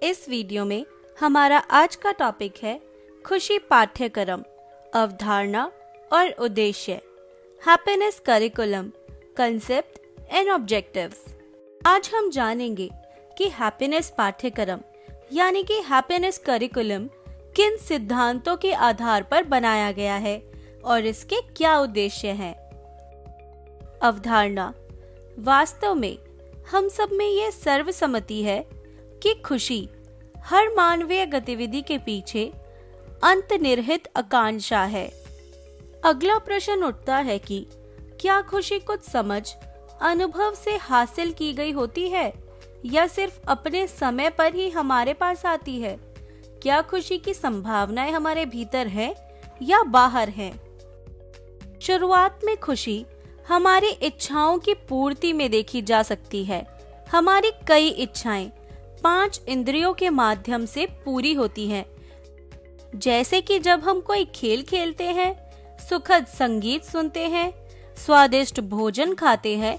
इस वीडियो में हमारा आज का टॉपिक है खुशी पाठ्यक्रम, अवधारणा और उद्देश्य, happiness curriculum, concept and objectives. आज हम जानेंगे कि हैप्पीनेस पाठ्यक्रम यानी कि हैप्पीनेस करिकुलम किन सिद्धांतों के आधार पर बनाया गया है और इसके क्या उद्देश्य हैं। अवधारणा। वास्तव में हम सब में ये सर्वसम्मति है कि खुशी हर मानवीय गतिविधि के पीछे अंतर्निहित आकांक्षा है। अगला प्रश्न उठता है कि क्या खुशी कुछ समझ, अनुभव से हासिल की गई होती है या सिर्फ अपने समय पर ही हमारे पास आती है? क्या खुशी की संभावनाएं हमारे भीतर है या बाहर है? शुरुआत में खुशी हमारी इच्छाओं की पूर्ति में देखी जा सकती है। हमारी कई इच्छाएं 5 इंद्रियों के माध्यम से पूरी होती हैं। जैसे कि जब हम कोई खेल खेलते हैं, सुखद संगीत सुनते हैं, स्वादिष्ट भोजन खाते हैं,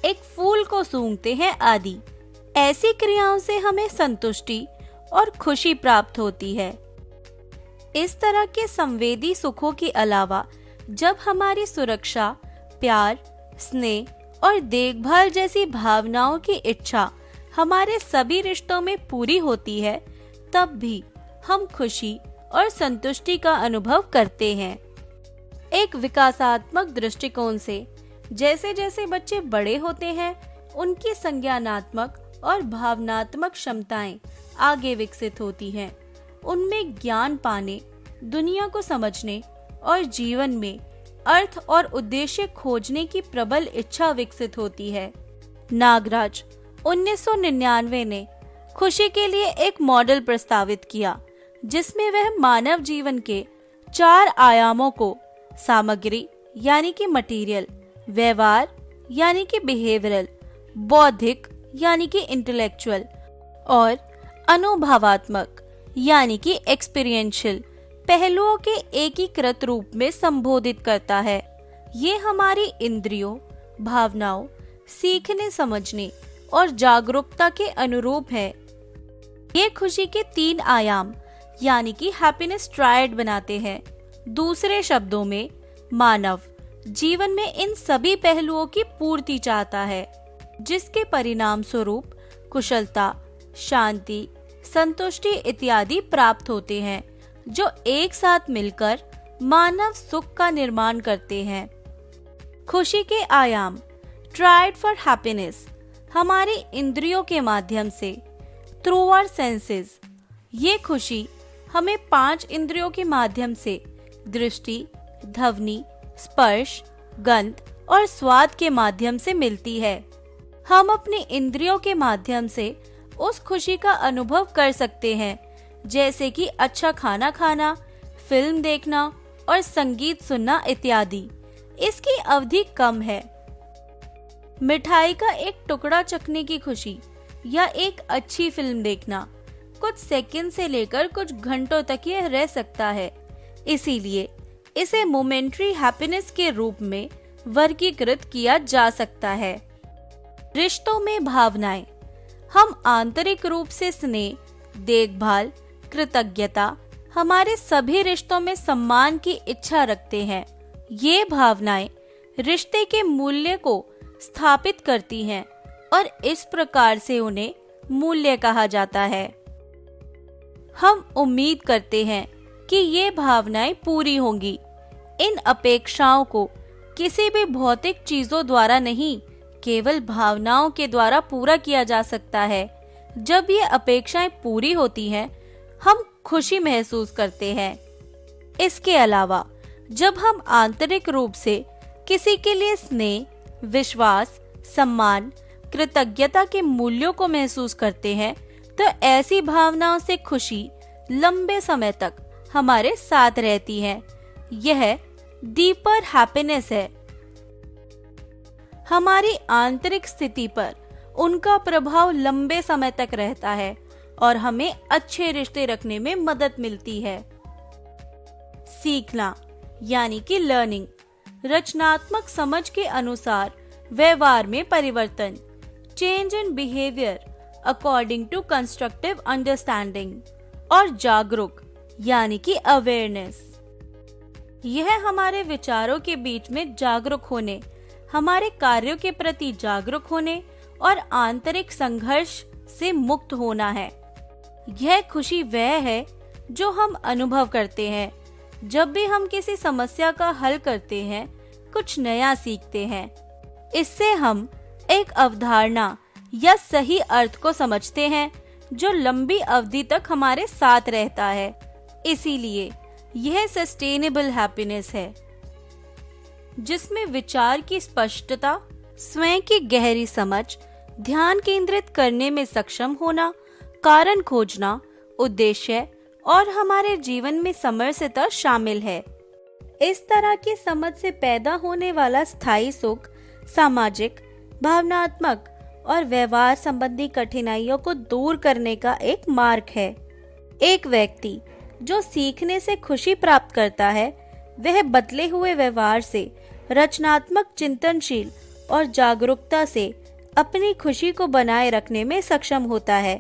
एक फूल को सूंघते हैं आदि। ऐसी क्रियाओं से हमें संतुष्टि और खुशी प्राप्त होती है। इस तरह के संवेदी सुखों के अलावा जब हमारी सुरक्षा, प्यार, स्नेह और देखभाल जैसी भावनाओं की इच्छा हमारे सभी रिश्तों में पूरी होती है, तब भी हम खुशी और संतुष्टि का अनुभव करते हैं। एक विकासात्मक दृष्टिकोण से जैसे जैसे बच्चे बड़े होते हैं, उनकी संज्ञानात्मक और भावनात्मक क्षमताएं आगे विकसित होती हैं। उनमें ज्ञान पाने, दुनिया को समझने और जीवन में अर्थ और उद्देश्य खोजने की प्रबल इच्छा विकसित होती है। नागराज 1999 ने खुशी के लिए एक मॉडल प्रस्तावित किया, जिसमें वह मानव जीवन के 4 आयामों को सामग्री यानी कि मटेरियल, व्यवहार यानी कि बिहेवियरल, बौद्धिक यानी कि इंटेलेक्चुअल और अनुभवात्मक यानी कि एक्सपीरियंशियल पहलुओं के एकीकृत रूप में संबोधित करता है। ये हमारी इंद्रियों, भावनाओं, सीखने समझने और जागरूकता के अनुरूप है। ये खुशी के 3 आयाम यानी कि हैप्पीनेस ट्रायड बनाते हैं। दूसरे शब्दों में, मानव जीवन में इन सभी पहलुओं की पूर्ति चाहता है, जिसके परिणाम स्वरूप कुशलता, शांति, संतुष्टि इत्यादि प्राप्त होते हैं, जो एक साथ मिलकर मानव सुख का निर्माण करते हैं। खुशी के आयाम ट्राइड फॉर हैप्पीनेस हमारी इंद्रियों के माध्यम से, थ्रू आवर सेंसेस। ये खुशी हमें 5 इंद्रियों के माध्यम से दृष्टि, ध्वनि, स्पर्श, गंध और स्वाद के माध्यम से मिलती है। हम अपने इंद्रियों के माध्यम से उस खुशी का अनुभव कर सकते हैं, जैसे कि अच्छा खाना खाना, फिल्म देखना और संगीत सुनना इत्यादि। इसकी अवधि कम है। मिठाई का एक टुकड़ा चखने की खुशी या एक अच्छी फिल्म देखना कुछ सेकंड से लेकर कुछ घंटों तक यह रह सकता है। इसीलिए इसे मोमेंटरी हैप्पीनेस के रूप में वर्गीकृत किया जा सकता है। रिश्तों में भावनाएं। हम आंतरिक रूप से स्नेह, देखभाल, कृतज्ञता, हमारे सभी रिश्तों में सम्मान की इच्छा रखते हैं। ये भावनाएं रिश्ते के मूल्य को स्थापित करती हैं और इस प्रकार से उन्हें मूल्य कहा जाता है। हम उम्मीद करते हैं कि ये भावनाएं पूरी होंगी। इन अपेक्षाओं को किसी भी भौतिक चीजों द्वारा नहीं, केवल भावनाओं के द्वारा पूरा किया जा सकता है। जब ये अपेक्षाएं पूरी होती हैं, हम खुशी महसूस करते हैं। इसके अलावा जब हम आंतरिक रूप से किसी के लिए स्नेह, विश्वास, सम्मान, कृतज्ञता के मूल्यों को महसूस करते हैं, तो ऐसी भावनाओं से खुशी लंबे समय तक हमारे साथ रहती है। यह डीपर हैप्पीनेस है। हमारी आंतरिक स्थिति पर उनका प्रभाव लंबे समय तक रहता है और हमें अच्छे रिश्ते रखने में मदद मिलती है। सीखना यानी कि लर्निंग, रचनात्मक समझ के अनुसार व्यवहार में परिवर्तन, change in behaviour, according to constructive understanding, और जागरूक यानी कि अवेयरनेस। यह हमारे विचारों के बीच में जागरूक होने, हमारे कार्यों के प्रति जागरूक होने और आंतरिक संघर्ष से मुक्त होना है। यह खुशी वह है जो हम अनुभव करते हैं जब भी हम किसी समस्या का हल करते हैं, कुछ नया सीखते हैं। इससे हम एक अवधारणा या सही अर्थ को समझते हैं जो लंबी अवधि तक हमारे साथ रहता है। इसीलिए यह सस्टेनेबल हैप्पीनेस है, जिसमें विचार की स्पष्टता, स्वयं की गहरी समझ, ध्यान केंद्रित करने में सक्षम होना, कारण खोजना, उद्देश्य और हमारे जीवन में समरसता शामिल है। इस तरह की समझ से पैदा होने वाला स्थायी सुख सामाजिक, भावनात्मक और व्यवहार संबंधी कठिनाइयों को दूर करने का एक मार्ग है। एक व्यक्ति जो सीखने से खुशी प्राप्त करता है, वह बदले हुए व्यवहार से, रचनात्मक चिंतनशील और जागरूकता से अपनी खुशी को बनाए रखने में सक्षम होता है,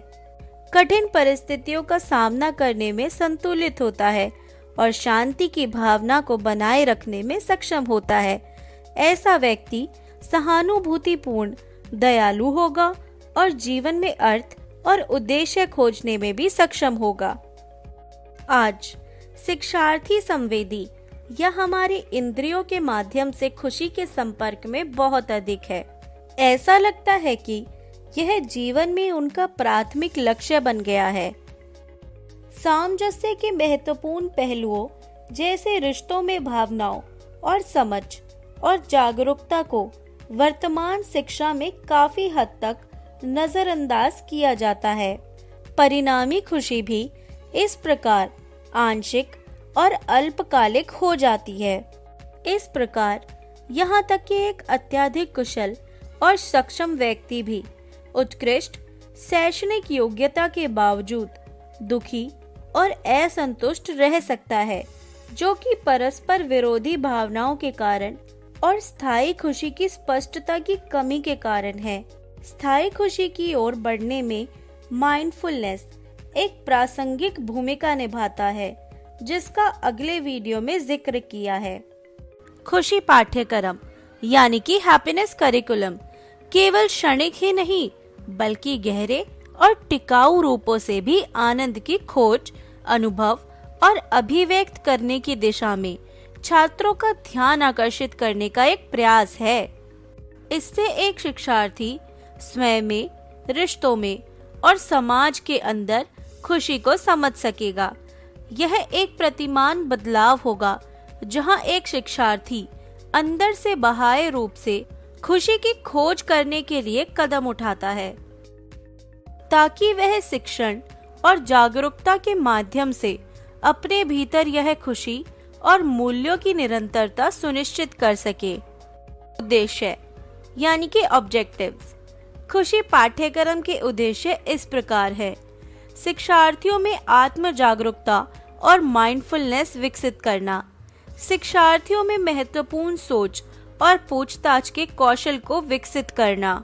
कठिन परिस्थितियों का सामना करने में संतुलित होता है और शांति की भावना को बनाए रखने में सक्षम होता है। ऐसा व्यक्ति सहानुभूतिपूर्ण, दयालु होगा और जीवन में अर्थ और उद्देश्य खोजने में भी सक्षम होगा। आज शिक्षार्थी संवेदी या हमारे इंद्रियों के माध्यम से खुशी के संपर्क में बहुत अधिक है। ऐसा लगता है कि यह जीवन में उनका प्राथमिक लक्ष्य बन गया है। सामंजस्य के महत्वपूर्ण पहलुओं जैसे रिश्तों में भावनाओं और समझ और जागरूकता को वर्तमान शिक्षा में काफी हद तक नजरअंदाज किया जाता है। परिणामी खुशी भी इस प्रकार आंशिक और अल्पकालिक हो जाती है। इस प्रकार यहाँ तक कि एक अत्यधिक कुशल और सक्षम व्यक्ति भी उत्कृष्ट शैक्षणिक योग्यता के बावजूद दुखी और असंतुष्ट रह सकता है, जो कि परस्पर विरोधी भावनाओं के कारण और स्थायी खुशी की स्पष्टता की कमी के कारण है। स्थायी खुशी की ओर बढ़ने में माइंडफुलनेस एक प्रासंगिक भूमिका निभाता है, जिसका अगले वीडियो में जिक्र किया है। खुशी पाठ्यक्रम यानी कि हैप्पीनेस करिकुलम केवल क्षणिक ही नहीं बल्कि गहरे और टिकाऊ रूपों से भी आनंद की खोज, अनुभव और अभिव्यक्त करने की दिशा में छात्रों का ध्यान आकर्षित करने का एक प्रयास है। इससे एक शिक्षार्थी स्वयं में, रिश्तों में और समाज के अंदर खुशी को समझ सकेगा। यह एक प्रतिमान बदलाव होगा जहां एक शिक्षार्थी अंदर से बाह्य रूप से खुशी की खोज करने के लिए कदम उठाता है, ताकि वह शिक्षण और जागरूकता के माध्यम से अपने भीतर यह खुशी और मूल्यों की निरंतरता सुनिश्चित कर सके। उद्देश्य यानी कि ऑब्जेक्टिव्स। खुशी पाठ्यक्रम के उद्देश्य इस प्रकार है: शिक्षार्थियों में आत्म जागरूकता और माइंडफुलनेस विकसित करना, शिक्षार्थियों में महत्वपूर्ण सोच और पूछताछ के कौशल को विकसित करना,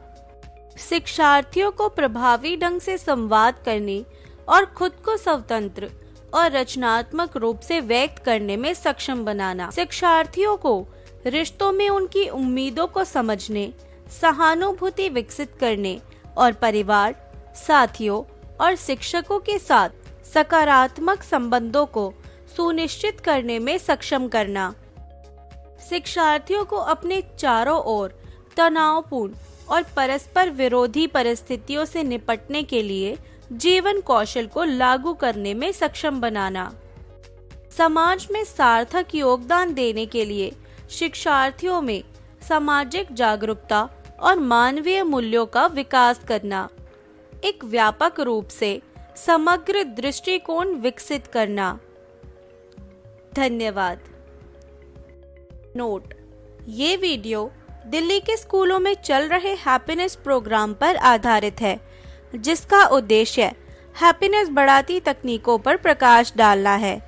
शिक्षार्थियों को प्रभावी ढंग से संवाद करने और खुद को स्वतंत्र और रचनात्मक रूप से व्यक्त करने में सक्षम बनाना, शिक्षार्थियों को रिश्तों में उनकी उम्मीदों को समझने, सहानुभूति विकसित करने और परिवार, साथियों और शिक्षकों के साथ सकारात्मक संबंधों को सुनिश्चित करने में सक्षम करना, शिक्षार्थियों को अपने चारों ओर तनावपूर्ण और परस्पर विरोधी परिस्थितियों से निपटने के लिए जीवन कौशल को लागू करने में सक्षम बनाना, समाज में सार्थक योगदान देने के लिए शिक्षार्थियों में सामाजिक जागरूकता और मानवीय मूल्यों का विकास करना, एक व्यापक रूप से समग्र दृष्टिकोण विकसित करना। धन्यवाद। नोट: ये वीडियो दिल्ली के स्कूलों में चल रहे हैप्पीनेस प्रोग्राम पर आधारित है, जिसका उद्देश्य हैप्पीनेस बढ़ाती तकनीकों पर प्रकाश डालना है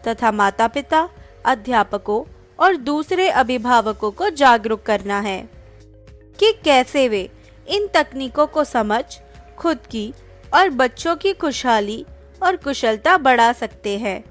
तथा माता-पिता, अध्यापकों और दूसरे अभिभावकों को जागरूक करना है कि कैसे वे इन तकनीकों को समझ खुद की और बच्चों की खुशहाली और कुशलता बढ़ा सकते हैं।